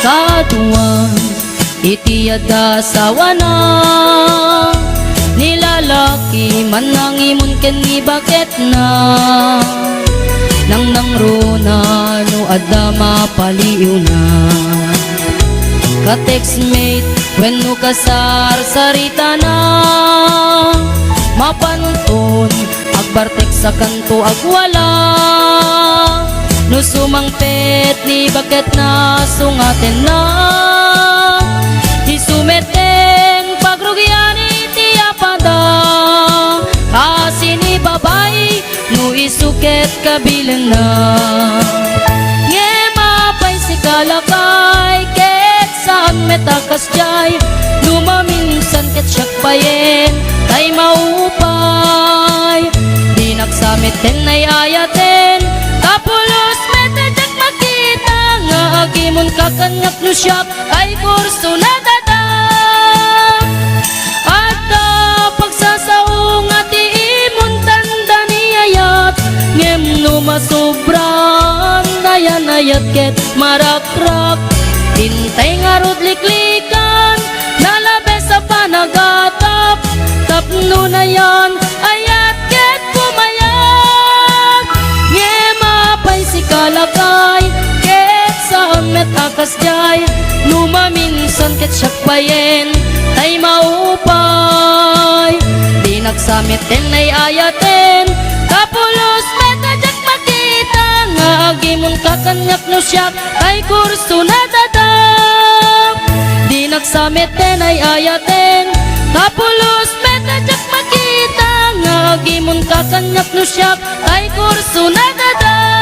Katuan, itiyada asawa na nilalaki man nang imon kani bakit na nang nangruna no adda mapaliw na ka-textmate when no kasar-sarita na mapantun agbartek sa kanto ag wala no sumangpet ni bakit na sungaten na isumeten pagrugyan iti apada kasi ni babae no isuket kabilan na ngema pay si kalakay ket saan metakas jay lumaminsan ket siyak payen ay maupay di nagsamiten ay ayaten kapulos metedyak makita nga agimon kakanyak no siya ay kurso na dadam adda pagsasaong ati imon tanda niyayat ngem no masobran nayanayat ket marakrak hintay nga rudliklikan nalabe sa panagatap tapno na yan ayat ket pumayag ngema pay si kalakay ket saan met akas jay lumaminsan ket siyak payen ay maupay di nagsamiten ay ayaten kapulos metedyak makita nga agimon kakanyak no siyak ay kurso na dadam di nagsamiten ay ayaten kapulos metedyak makita nga agimon kakanyak no siyak ay kurso na dadam